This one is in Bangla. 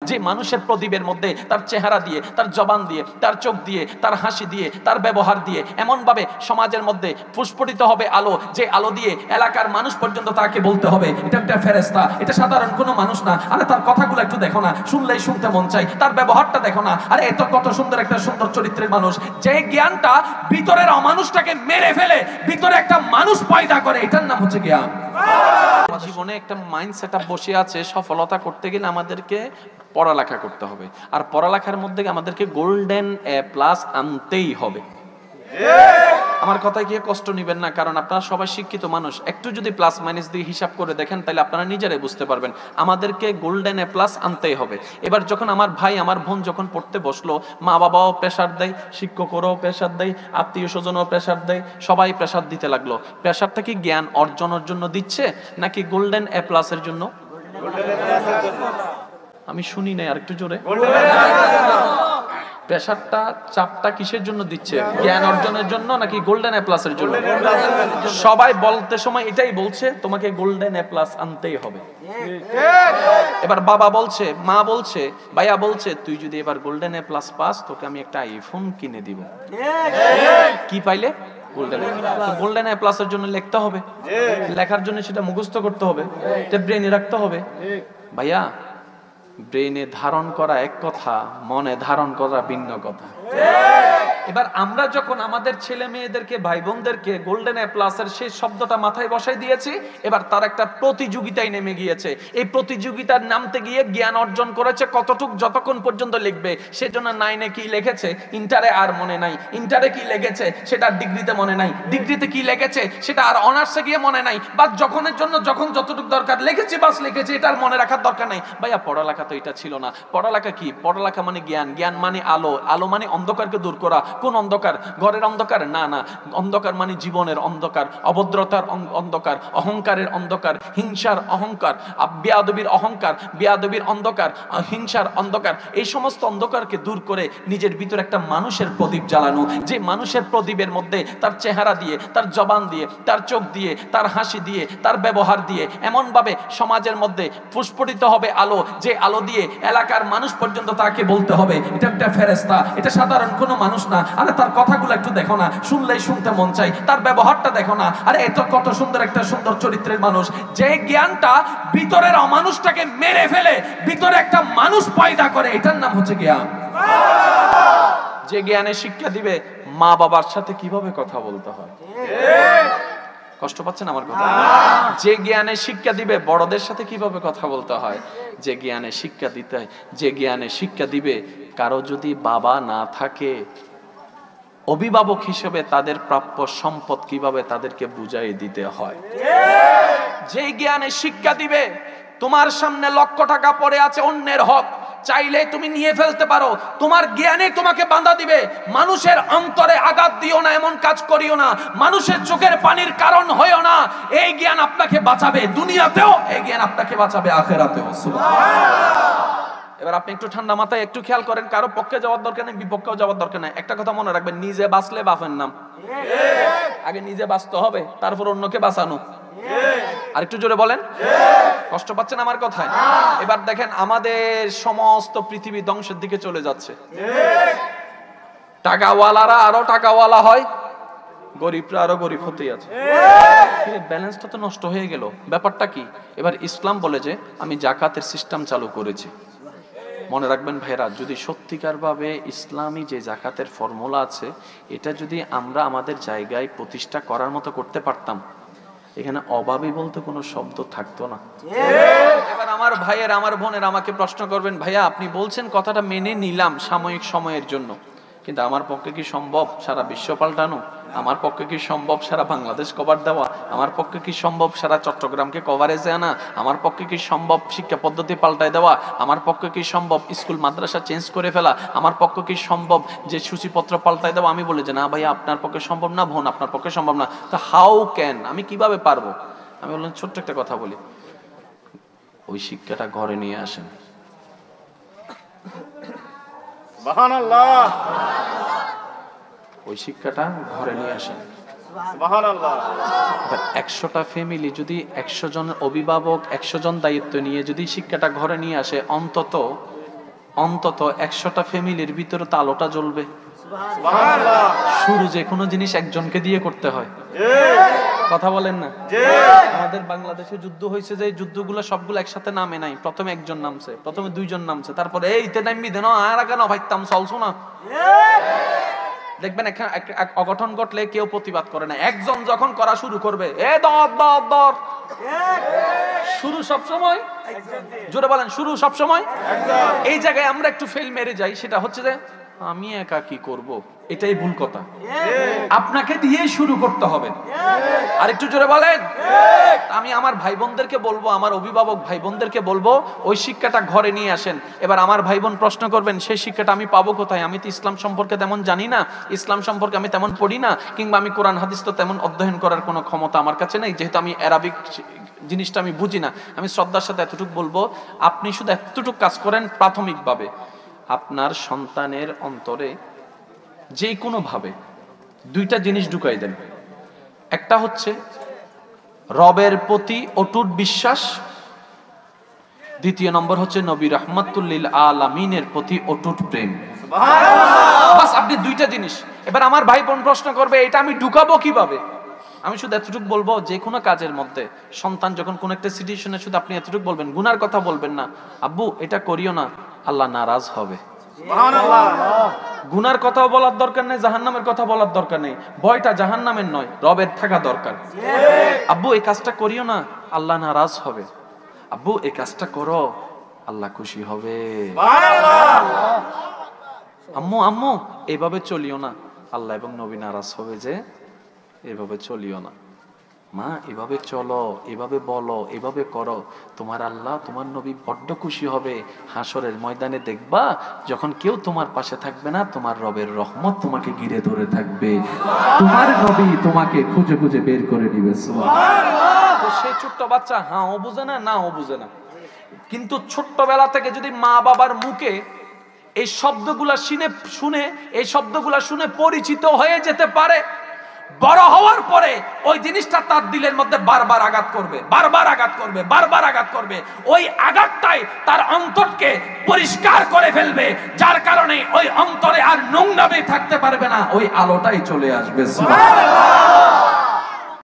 যে মানুষের প্রদীপের মধ্যে তার চেহারা দিয়ে, তার জবান দিয়ে, তার চোখ দিয়ে, তার হাসি দিয়ে, তার ব্যবহার দিয়ে এমনভাবে সমাজের মধ্যে প্রস্ফুটিত হবে আলো, যে আলো দিয়ে এলাকার মানুষ পর্যন্ত তাকে বলতে হবে এটা একটা ফেরেশতা, এটা সাধারণ কোনো মানুষ না। আরে তার কথাগুলো একটু দেখো না, শুনলেই শুনতে মন চাই, তার ব্যবহারটা দেখো না, আরে এত কত সুন্দর একটা সুন্দর চরিত্রের মানুষ। যে জ্ঞানটা ভিতরের অমানুষটাকে মেরে ফেলে ভিতরে একটা মানুষ পয়দা করে, এটার নাম হচ্ছে জ্ঞান। জীবনে একটা মাইন্ড সেটআপ বসে আছে, সফলতা করতে গেলে আমাদেরকে পড়ালেখা করতে হবে, আর পড়ালেখার মধ্যে আমাদেরকে গোল্ডেন এ প্লাস আনতেই হবে। আমার কথায় গিয়ে কষ্ট নেবেন না, কারণ আপনারা সবাই শিক্ষিত মানুষ। একটু যদি প্লাস মাইনাস দিয়ে হিসাব করে দেখেন তাহলে আপনারা নিজেরাই বুঝতে পারবেন আমাদেরকে গোল্ডেন এ প্লাস আনতেই হবে। এবার যখন আমার ভাই আমার বোন যখন পড়তে বসলো, মা বাবাও প্রেশার দেয়, শিক্ষকরাও প্রেশার দেয়, আত্মীয় স্বজনও প্রেশার দেয়, সবাই প্রেশার দিতে লাগলো। প্রেশারটা কি জ্ঞান অর্জনের জন্য দিচ্ছে নাকি গোল্ডেন এ প্লাসের জন্য? আমি শুনি নাই, আর একটু জোরে। প্রেশারটা চাপটা কিসের জন্য দিচ্ছে? জ্ঞান অর্জনের জন্য নাকি গোল্ডেন এ প্লাসের জন্য? সবাই বলতে সময় এটাই বলছে তোমাকে গোল্ডেন এ প্লাস আনতেই হবে। এবার বাবা বলছে, মা বলছে, ভাইয়া বলছে তুই যদি এবার গোল্ডেন এ প্লাস পাস তোকে আমি একটা আইফোন কিনে দিব। কি পাইলে? গোল্ডেন এ প্লাসের জন্য লিখতে হবে, লেখার জন্য সেটা মুখস্থ করতে হবে, এটা ব্রেনে রাখতে হবে। ভাইয়া ব্রেনে ধারণ করা এক কথা, মনে ধারণ করা ভিন্ন কথা। এবার আমরা যখন আমাদের ছেলে মেয়েদেরকে, ভাই বোনদেরকে গোল্ডেন এ প্লাসের সেই শব্দটা মাথায় বসাই দিয়েছি, এবার তার একটা প্রতিযোগিতায় নেমে গিয়েছে। এই প্রতিযোগিতার নামতে গিয়ে জ্ঞান অর্জন করেছে কতটুক, যতক্ষণ পর্যন্ত লিখবে। সেজন্য 9-এ কি লিখেছে ইন্টারে আর মনে নাই, ইন্টারে কি লিখেছে সেটা ডিগ্রিতে মনে নাই, ডিগ্রিতে কি লিখেছে সেটা আর অনার্সে গিয়ে মনে নাই। বাস যখনের জন্য যখন যতটুকু দরকার লিখেছি, বাস লিখেছি, এটা আর মনে রাখার দরকার নাই। ভাইয়া পড়ালেখা তো এটা ছিল না। পড়ালেখা কি? পড়ালেখা মানে জ্ঞান, জ্ঞান মানে আলো, আলো মানে অন্ধকারকে দূর করা। কোন অন্ধকার? ঘরের অন্ধকার না, না। অন্ধকার মানে জীবনের অন্ধকার, অভদ্রতার অন্ধকার, অহংকারের অন্ধকার, হিংসার অহংকার, বেয়াদবির অহংকার, বেয়াদবির অন্ধকার, হিংসার অন্ধকার। এই সমস্ত অন্ধকারকে দূর করে নিজের ভিতরে একটা মানুষের প্রদীপ জ্বালানো, যে মানুষের প্রদীপের মধ্যে তার চেহারা দিয়ে, তার জবান দিয়ে, তার চোখ দিয়ে, তার হাসি দিয়ে, তার ব্যবহার দিয়ে এমনভাবে সমাজের মধ্যে প্রস্ফুটিত হবে আলো, যে আলো দিয়ে এলাকার মানুষ পর্যন্ত তাকে বলতে হবে এটা একটা ফেরেশতা, এটা সাধারণ কোনো মানুষ না। আরে তার কথাগুলো একটু দেখো না, শুনলেই শুনতে মন চাই, তার ব্যবহারটা দেখো না, আরে এত কত সুন্দর একটা সুন্দর চরিত্রের মানুষ। যে জ্ঞানটা ভিতরের অমানুষটাকে মেরে ফেলে ভিতরে একটা মানুষ পয়দা করে, এটার নাম হচ্ছে জ্ঞান। যে জ্ঞানের শিক্ষা দিবে মা বাবার সাথে কিভাবে কথা বলতে হয়। কষ্ট পাচ্ছেন আমার কথা? যে জ্ঞানের শিক্ষা দিবে বড়দের সাথে কিভাবে কথা বলতে হয়, যে জ্ঞানের শিক্ষা দিতে হয়, যে জ্ঞানের শিক্ষা দিবে কারো যদি বাবা না থাকে, অভিভাবক হিসেবে তাদের প্রাপ্য সম্পদ কিভাবে তাদেরকে বুঝাই দিতে হয়। যে জ্ঞানের শিক্ষা দিবে তোমার সামনে লক্ষ টাকা পড়ে আছে অন্যের হক, চাইলে তুমি নিয়ে ফেলতে পারো, তোমার জ্ঞানে তোমাকে বাধা দিবে। মানুষের অন্তরে আঘাত দিও না, এমন কাজ করিও না, মানুষের চোখের পানির কারণ হইও না। এই জ্ঞান আপনাকে বাঁচাবে দুনিয়াতেও, এই জ্ঞান আপনাকে বাঁচাবে আখিরাতেও। সুবহানাল্লাহ। এবার আপনি একটু ঠান্ডা মাথায় একটু খেয়াল করেন, কারো পক্ষে যাওয়ার দরকার নেই, বিপক্ষেও যাওয়ার দরকার নেই। একটা কথা মনে রাখবেন, নিজে বাঁচলে বাপের নাম। আগে নিজে বাঁচতে হবে, তারপর অন্যকে বাঁচানো। আর একটু জোরে বলেন। কষ্ট পাচ্ছেন আমার কথায়? এবার দেখেন আমাদের সমস্ত পৃথিবী ধ্বংসের দিকে চলে যাচ্ছে। টাকাওয়ালারা আরো টাকাওয়ালা হয়, গরিবরা আরো গরিব হতেই আছে। ব্যালেন্সটা তো নষ্ট হয়ে গেল। ব্যাপারটা কি? এবার ইসলাম বলে যে আমি জাকাতের সিস্টেম চালু করেছি। মনে রাখবেন ভাইরা, যদি সত্যিকার ভাবে ইসলামী যে জাকাতের ফর্মুলা আছে এটা যদি আমরা আমাদের জায়গায় প্রতিষ্ঠা করার মতো করতে পারতাম, এখানে অভাবী বলতে কোনো শব্দ থাকতো না। এবার আমার ভাইয়ের, আমার বোনের আমাকে প্রশ্ন করবেন, ভাইয়া আপনি বলছেন কথাটা মেনে নিলাম সাময়িক সময়ের জন্য, কিন্তু আমার পক্ষে কি সম্ভব সারা বিশ্ব পাল্টানো? আমার পক্ষে কি সম্ভব সারা বাংলাদেশ কভার দেওয়া? আমার পক্ষে কি সম্ভব সারা চট্টগ্রামকে কভারেজে আনা? আমার পক্ষে কি সম্ভব শিক্ষা পদ্ধতি পাল্টায় দেওয়া? আমার পক্ষে কি সম্ভব স্কুল মাদ্রাসা চেঞ্জ করে ফেলা? আমার পক্ষে কি সম্ভব যে সূচিপত্র পাল্টায় দেওয়া? আমি বলি যে না ভাই, আপনার পক্ষে সম্ভব না, বোন আপনার পক্ষে সম্ভব না। তো হাউ ক্যান, আমি কিভাবে পারবো? আমি বললাম ছোট্ট একটা কথা বলি, ওই শিক্ষাটা ঘরে নিয়ে আসেন। সুবহানাল্লাহ। ওই শিক্ষাটা ঘরে নিয়ে আসেন। সুবহানাল্লাহ। 100টা ফ্যামিলি যদি 100 জন অভিভাবক 100 জন দায়িত্ব নিয়ে যদি শিক্ষাটা ঘরে নিয়ে আসে, অন্তত অন্তত 100টা ফ্যামিলির ভিতরে তো আলোটা জ্বলবে। শুরু যে কোনো জিনিস একজনকে দিয়ে করতে হয়, কথা বলেন না? আমাদের বাংলাদেশে যুদ্ধ হয়েছে, যে যুদ্ধগুলো সবগুলো একসাথে নামে নাই। প্রথমে একজন নামছে, প্রথমে দুইজন নামছে, তারপরে এইতে নামবি দেন আর কেন ভাইতাম চলছো না। দেখবেন অঘটন ঘটলে কেউ প্রতিবাদ করে না, একজন যখন করা শুরু করবে এ দর দর দর, শুরু সব সময়, জোরে বলেন শুরু সব সময়। এই জায়গায় আমরা একটু ফেল মেরে যাই, সেটা হচ্ছে যে আমি একা কি করব, এটাই ভুল কথা। আপনাকে দিয়ে শুরু করতে হবে। আর একটু জোরে বলেন। আমি আমার ভাই বোনদেরকে বলবো, আমার অভিভাবক ভাই বোনদেরকে বলবো, ওই শিক্ষাটা ঘরে নিয়ে আসেন। এবার আমার ভাই বোন প্রশ্ন করবেন, সেই শিক্ষাটা আমি পাবো কোথায়? আমি তো ইসলাম সম্পর্কে তেমন জানি না, ইসলাম সম্পর্কে আমি তেমন পড়ি না, কিংবা আমি কোরআন হাদিস তো তেমন অধ্যয়ন করার কোনো ক্ষমতা আমার কাছে নেই, যেহেতু আমি অ্যারাবিক জিনিসটা আমি বুঝি না। আমি শ্রদ্ধার সাথে এতটুকু বলবো, আপনি শুধু এতটুকু কাজ করেন প্রাথমিকভাবে, আপনার সন্তানের অন্তরে যে কোনো ভাবে দুইটা জিনিস ঢুকাই দেন। একটা হচ্ছে রবের প্রতি অটুট বিশ্বাস, দ্বিতীয় নম্বর হচ্ছে নবী রাহমাতুল লিল আলামিনের প্রতি অটুট প্রেম। বাস আপনি দুইটা জিনিস। এবার আমার ভাই বোন প্রশ্ন করবে এটা আমি ঢুকাবো কিভাবে? আমি শুধু এতটুকু বলবো, যে কোনো কাজের মধ্যে সন্তান যখন কোন একটা সিচুয়েশনে, শুধু আপনি এতটুকু বলবেন, গুনার কথা বলবেন না, আব্বু এটা করিও না, আল্লাহ নারাজ হবে। গুনার কথা বলার দরকার নেই, জাহান্নামের কথা বলার দরকার নেই, ভয়টা জাহান্নামের নয়, রবের থাকা দরকার। আব্বু এই কাজটা করিও না, আল্লাহ নারাজ হবে। আব্বু এই কাজটা করো, আল্লাহ খুশি হবে। আম্মু আম্মু এইভাবে চলিও না, আল্লাহ এবং নবী নারাজ হবে, যে এভাবে চলিও না। মা এভাবে চলো, এভাবে বলো, এভাবে করো, তোমার আল্লাহ তোমার নবী বড্ড খুশি হবে। হাসরের ময়দানে দেখবা যখন কেউ তোমার পাশে থাকবে না, তোমার রবের রহমত তোমাকে ঘিরে ধরে থাকবে, তোমার নবী তোমাকে খুঁজে খুঁজে বের করে নিবে। সুবহানাল্লাহ। তো সেই ছোট্ট বাচ্চা হ্যাঁ ও বুঝে না, না ও বুঝে না, কিন্তু ছোট্টবেলা থেকে যদি মা বাবার মুখে এই শব্দগুলা শুনে এই শব্দগুলা শুনে পরিচিত হয়ে যেতে পারে, বড় হওয়ার পরে ওই জিনিসটা তার দিলের মধ্যে বারবার আঘাত করবে, বারবার আঘাত করবে, বারবার আঘাত করবে। ওই আঘাতটাই তার অন্তরকে পরিষ্কার করে ফেলবে, যার কারণে ওই অন্তরে আর নোংরামি থাকতে পারবে না, ওই আলোটাই চলে আসবে। সুবহানাল্লাহ।